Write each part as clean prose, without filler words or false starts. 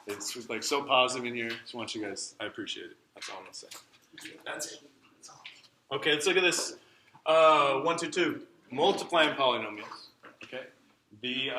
It's like so positive in here. Just want you guys, I appreciate it. That's all I'm going to say. That's it. That's all. Okay, let's look at this. 1, 2, 2. Multiplying polynomials. Okay. The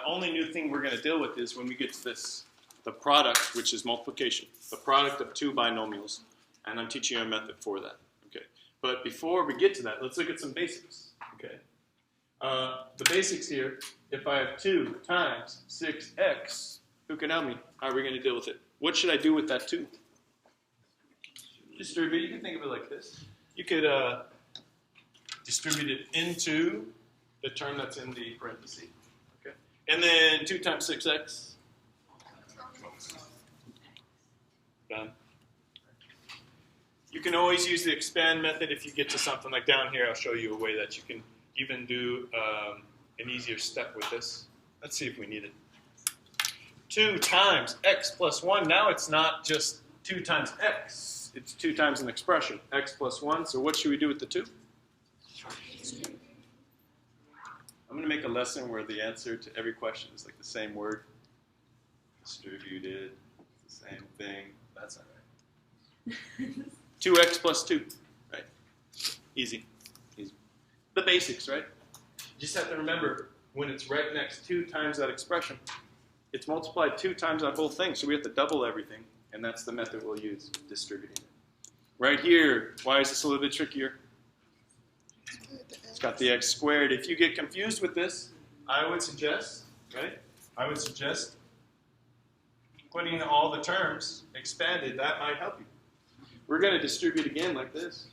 only new thing we're going to deal with is when we get to this, the product, which is multiplication. The product of two binomials. And I'm teaching you a method for that. Okay. But before we get to that, let's look at some basics. Okay. The basics here, if I have 2 times 6x, who can help me? How are we going to deal with it? What should I do with that 2? Distribute. You can think of it like this. You could distribute it into the term that's in the parenthesis. Okay. And then 2 times 6x. Done. You can always use the expand method if you get to something like down here. I'll show you a way that you can even do an easier step with this. Let's see if we need it. 2 times x plus 1. Now it's not just 2 times x. It's 2 times an expression, x plus 1. So what should we do with the 2? I'm going to make a lesson where the answer to every question is like the same word. Distributed, it's the same thing. That's not right. 2x plus 2, right? Easy. Easy. The basics, right? You just have to remember when it's right next 2 times that expression, it's multiplied 2 times that whole thing. So we have to double everything, and that's the method we'll use, distributing it. Right here, why is this a little bit trickier? It's got the x squared. If you get confused with this, I would suggest, right? I would suggest putting all the terms expanded. That might help you. We're going to distribute again like this.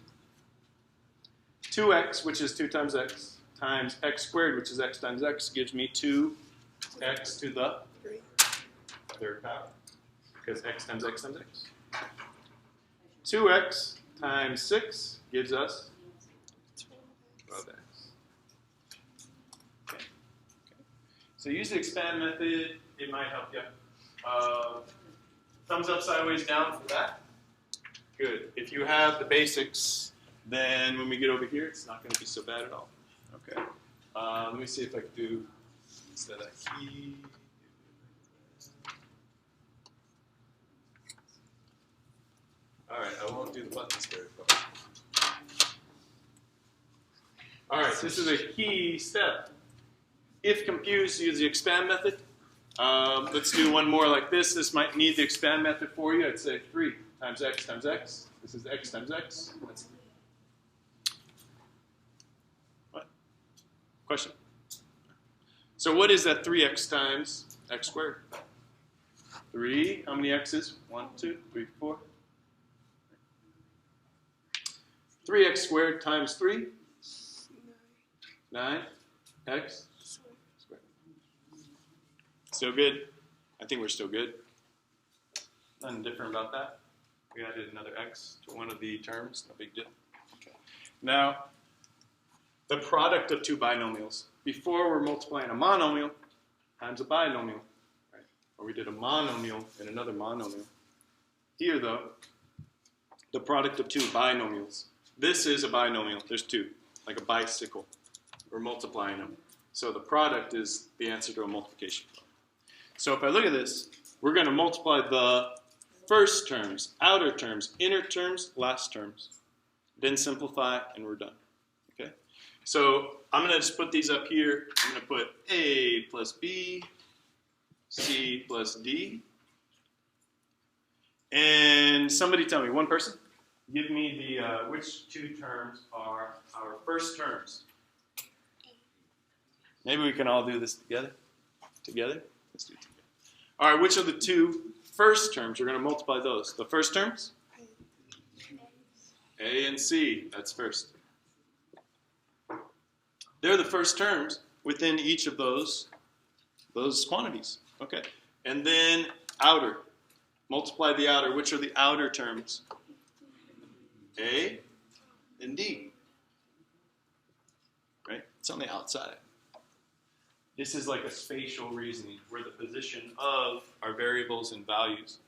2x, which is 2 times x, times x squared, which is x times x, gives me 2x to the 3rd power. Because x times x times x. 2x times 6 gives us 12x. Okay. So use the expand method. It might help you. Thumbs up, sideways, down for that. Good. If you have the basics, then when we get over here, it's not going to be so bad at all. Okay. Let me see if I can do instead of he. All right, I won't do the buttons very far. All right, this is a key step. If confused, use the expand method. Let's do one more like this. This might need the expand method for you. I'd say 3 times x times x. This is x times x. What? Question? So what is that 3x times x squared? 3, how many x's? 1, 2, 3, 4. 3x squared times 3? 9. X squared. Still good? I think we're still good. Nothing different about that. We added another x to one of the terms. No big deal. Okay. Now, the product of 2 binomials. Before we're multiplying a monomial times a binomial. Right? Or we did a monomial and another monomial. Here, though, the product of 2 binomials. This is a binomial. There's 2, like a bicycle. We're multiplying them. So the product is the answer to a multiplication problem. So if I look at this, we're going to multiply the first terms, outer terms, inner terms, last terms. Then simplify, and we're done. Okay? So I'm going to just put these up here. I'm going to put A plus B, C plus D. And somebody tell me, one person, give me the which 2 terms are our first terms. Maybe we can all do this together. Together? Let's do it together. All right, which are the 2 first terms? We're going to multiply those. The first terms? A and C. That's first. They're the first terms within each of those quantities. Okay. And then outer. Multiply the outer. Which are the outer terms? A and D. Right? It's on the outside. This is like a spatial reasoning where the position of our variables and values.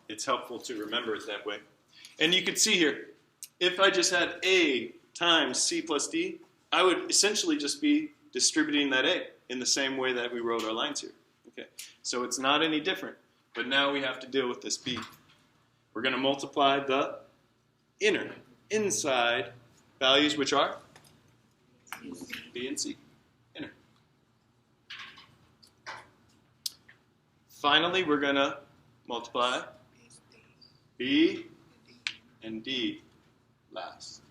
It's helpful to remember it that way. And you can see here, if I just had A times C plus D, I would essentially just be distributing that A in the same way that we wrote our lines here. Okay, so it's not any different. But now we have to deal with this b. We're going to multiply the inside values, which are b and c, inner. Finally, we're going to multiply b and d last.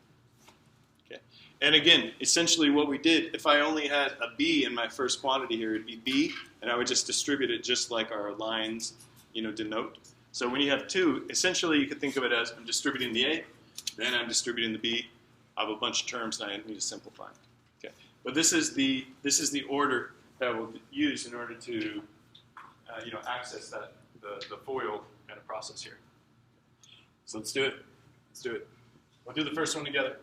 Okay. And again, essentially what we did, if I only had a b in my first quantity here, it'd be b, and I would just distribute it just like our lines, denote. So when you have two, essentially you could think of it as I'm distributing the a, then I'm distributing the b. I have a bunch of terms and I need to simplify. Okay. But this is the order that we'll use in order to access the FOIL kind of process here. So let's do it. Let's do it. We'll do the first one together.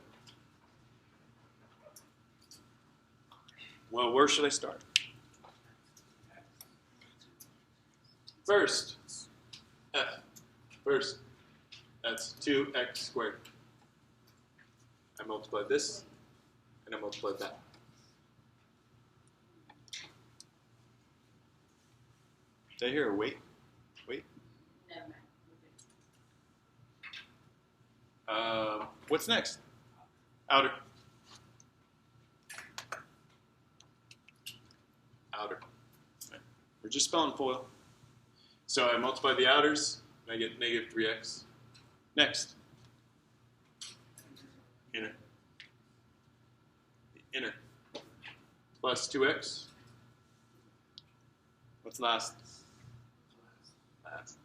Well, where should I start? First, f. First, that's 2x squared. I multiplied this, and I multiplied that. Did I hear a wait? Wait? No. What's next? Outer. Outer. Right. We're just spelling FOIL. So I multiply the outers, and I get negative 3x. Next. Inner. The inner. Plus 2x. What's last? Last.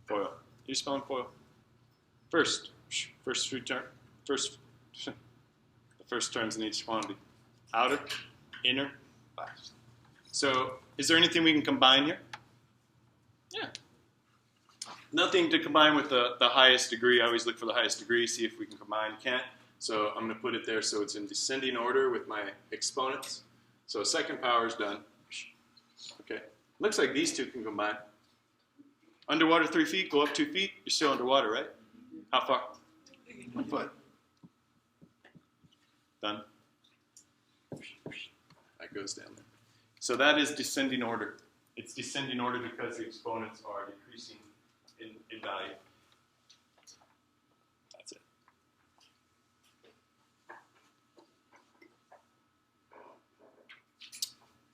FOIL. You're spelling FOIL. First term. The first terms in each quantity. Outer, inner, last. So, is there anything we can combine here? Yeah. Nothing to combine with the highest degree. I always look for the highest degree, see if we can combine. Can't. So I'm going to put it there so it's in descending order with my exponents. So second power is done. Okay. Looks like these two can combine. Underwater 3 feet, go up 2 feet. You're still underwater, right? How far? 1 foot. Done. That goes down there. So that is descending order. It's descending order because the exponents are decreasing in value. That's it.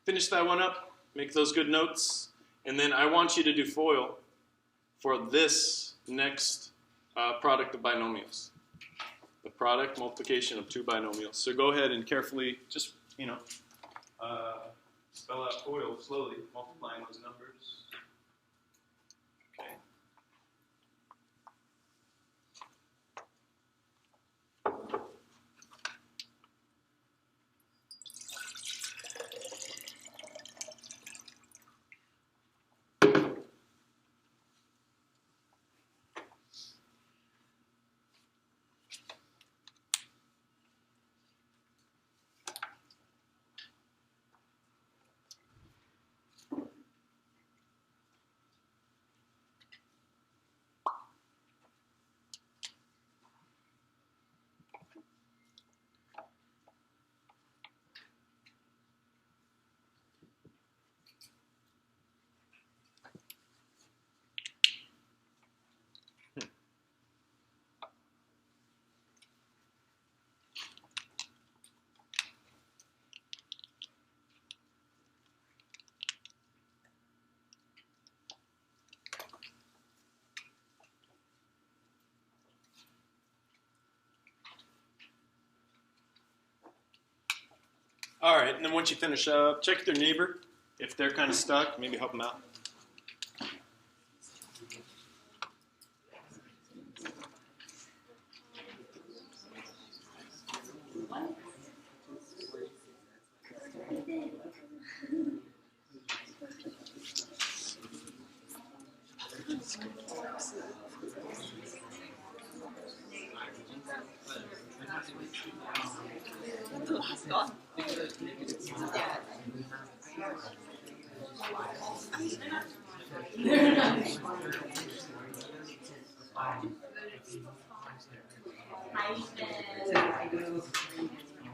Finish that one up. Make those good notes. And then I want you to do FOIL for this next product of binomials. The product multiplication of two binomials. So go ahead and carefully just, spell out FOIL slowly, multiplying those numbers. Okay. All right, and then once you finish up, check with your neighbor. If they're kind of stuck, maybe help them out. You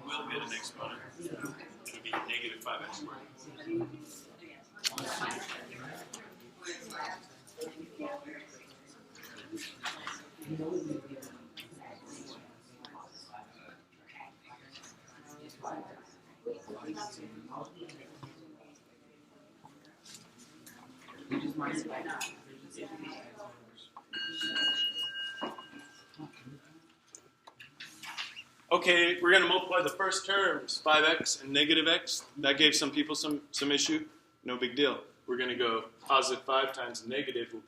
will get an exponent. It would be negative 5x squared. Okay, we're going to multiply the first terms, 5x and negative x. That gave some people some issue. No big deal. We're going to go positive 5 times negative will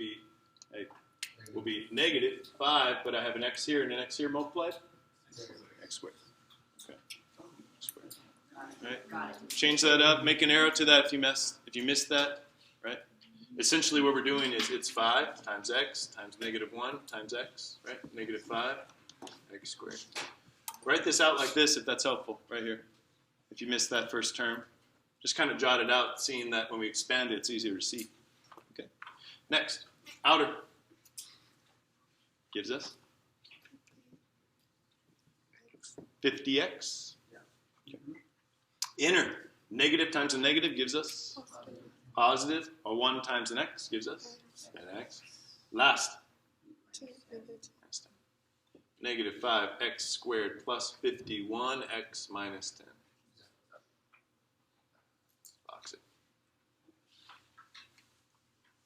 be negative 5, but I have an x here and an x here multiplied. X squared. Okay. X squared. Right. Change that up. Make an arrow to that if you missed that. Right. Essentially, what we're doing is it's 5 times x times negative 1 times x. Right. Negative 5 x squared. Write this out like this if that's helpful, right here. If you missed that first term, just kind of jot it out, seeing that when we expand it, it's easier to see. Okay. Next, outer gives us 50x. Okay. Inner, negative times a negative gives us positive, or 1 times an x gives us an x. Last. Negative 5x squared plus 51x minus 10. Box it.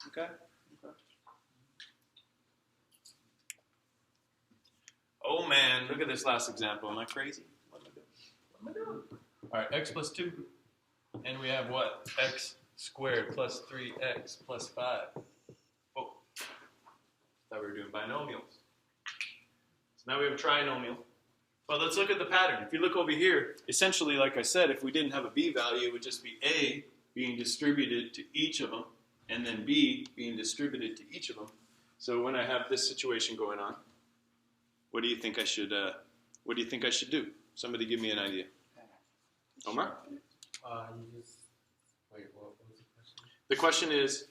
Okay? Oh man, look at this last example. Am I crazy? What am I doing? All right, x plus 2. And we have what? X squared plus 3x plus 5. Oh, thought we were doing binomials. Now we have a trinomial. But let's look at the pattern. If you look over here, essentially, like I said, if we didn't have a b value, it would just be a being distributed to each of them, and then b being distributed to each of them. So when I have this situation going on, what do you think I should do? Somebody give me an idea. Omar? Wait, what was the question? The question is,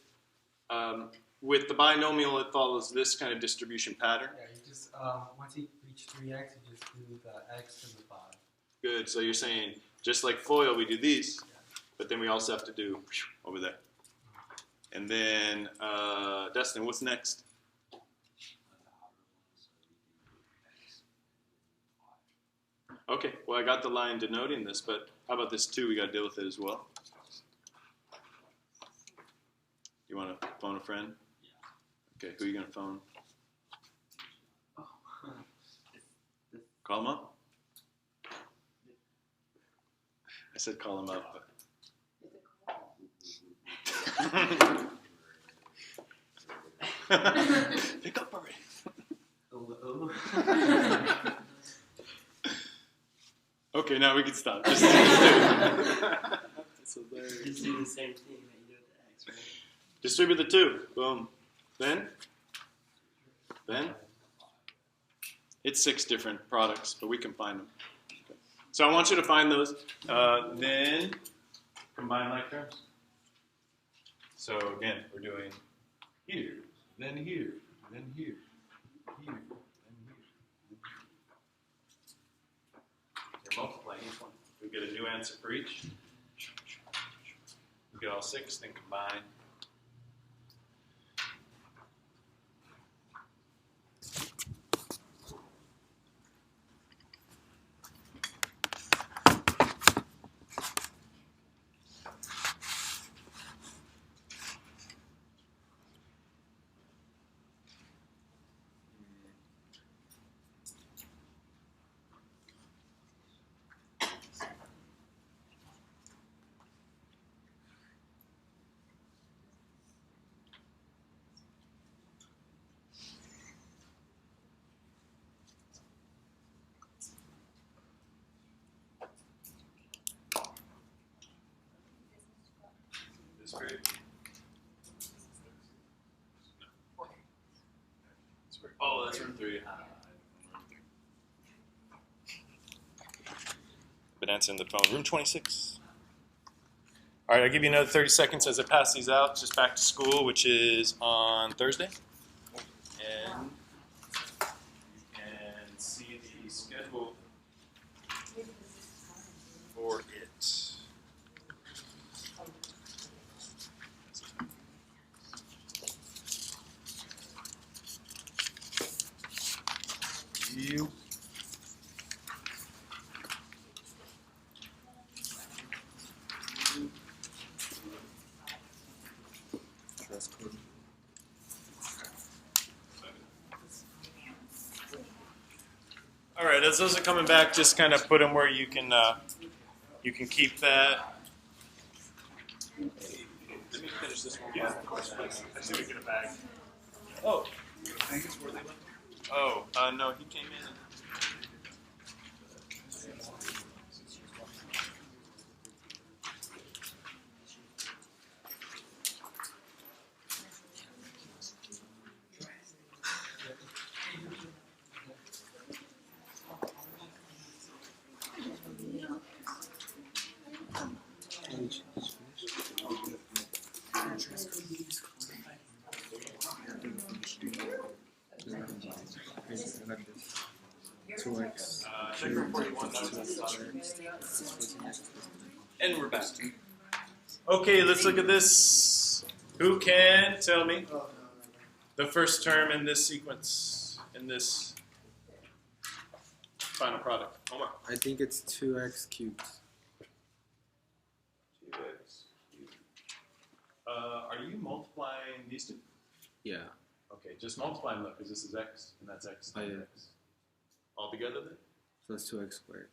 with the binomial, it follows this kind of distribution pattern. Yeah, you just, once you reach 3x, you just do the x to the 5. Good, so you're saying, just like FOIL, we do these, but then we also have to do over there. And then, Destin, what's next? Okay, well, I got the line denoting this, but how about this too? We got to deal with it as well. You want to phone a friend? Okay, who are you going to phone? Call him up? I said call him up, but... Pick up already. Hello? Okay, now we can stop. Just Just do the same thing that you do with the x, right? distribute the 2. Boom. Then? It's 6 different products, but we can find them. Okay. So I want you to find those. Then combine like terms. So again, we're doing here, then here, then here, here, then here. You're multiplying each one. We get a new answer for each. We get all 6, then combine. Oh, that's room 3. Been answering the phone. Room 26. All right, I'll give you another 30 seconds as I pass these out. Just back to school, which is on Thursday. And you can see the schedule for it. You. That's good. as those are coming back, just kind of put them where you can keep that. Let me finish this one. Yeah, of course. I see we get a bag. Oh. Oh, no, he came in. And we're back. Okay, let's look at this. Who can tell me the first term in this sequence, in this final product? Omar. I think it's 2x cubed. 2x cubed. Are you multiplying these two? Yeah. Okay, just multiply them because this is x and that's x Oh, times yeah. x. All together then? So it's 2x squared.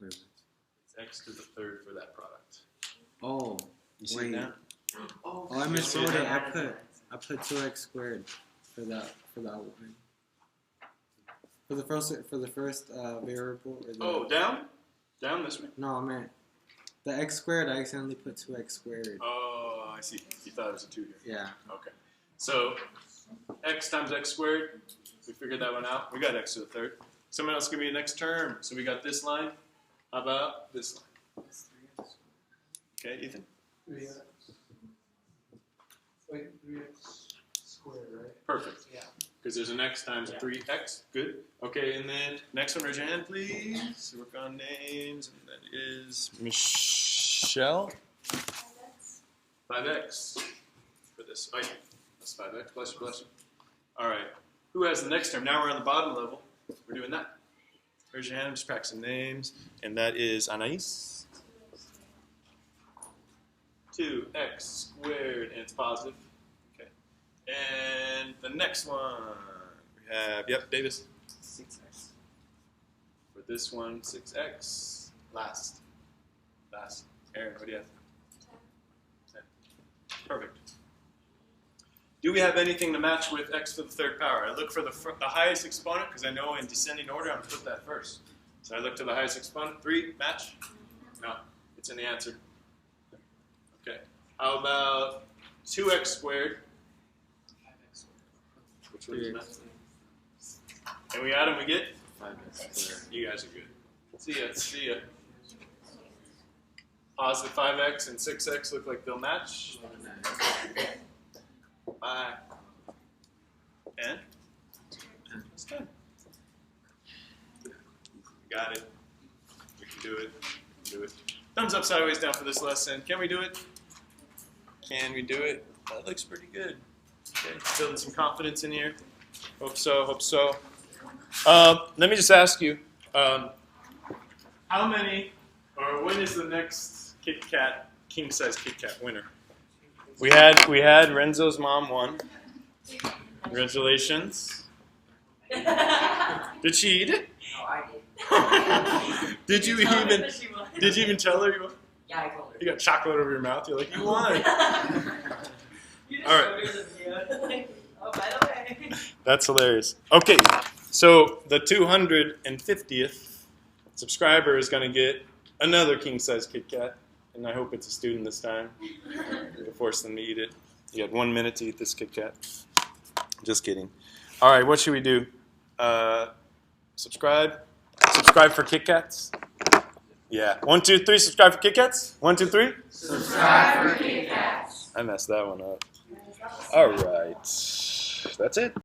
Wait. It's x to the third for that product. Oh. You see Wait. it now? Oh, I miswrote it. I put 2x squared for that one. For the first variable. Or the, Oh, down? Down this way? No, I meant the x squared. I accidentally put 2x squared. Oh, I see. You thought it was a 2 here. Yeah. Okay. So, x times x squared, we figured that one out. We got x to the third. Someone else give me the next term. So we got this line. How about this line? Okay, Ethan? 3x. Wait, 3x squared, right? Perfect. Yeah. Because there's an x times 3x. Good. Okay, and then next one, raise your hand, please. Work on names. And that is Michelle. 5x. For this. Oh, yeah. That's 5x. Bless you, bless you. All right. Who has the next term? Now we're on the bottom level. We're doing that. Raise your hand. I'm just practicing names. And that is Anais. 2x squared. And it's positive. Okay. And the next one. We have, yep, Davis. 6x. For this one, 6x. Last. Aaron, what do you have? 10. Perfect. Do we have anything to match with x to the third power? I look for the highest exponent because I know in descending order I'm going to put that first. So I look to the highest exponent. 3, match? No, it's in the answer. Okay. How about 2x squared? 5x squared. Which one is that? And we add them, we get? 5x squared. You guys are good. See ya. Positive 5x and 6x look like they'll match. Bye. And? It's 10. Got it. We can do it. Thumbs up, sideways, down for this lesson. Can we do it? Can we do it? That looks pretty good. Okay, building some confidence in here. Hope so. Let me just ask you, how many, or when is the next Kit Kat, king size Kit Kat winner? We had Renzo's mom won. Congratulations. Did she eat it? No, I did. Did you even tell her you won? Yeah, I told her. You got chocolate over your mouth. You're like, you won. You just All showed right. her the video. Like, oh, by the way. That's hilarious. Okay, so the 250th subscriber is going to get another king size Kit Kat, and I hope it's a student this time. We'll force them to eat it. You had 1 minute to eat this Kit Kat. Just kidding. All right, what should we do? Subscribe. Subscribe for Kit Kats. Yeah. 1, 2, 3. Subscribe for Kit Kats. 1, 2, 3. Subscribe for Kit Kats. I messed that one up. All right. That's it.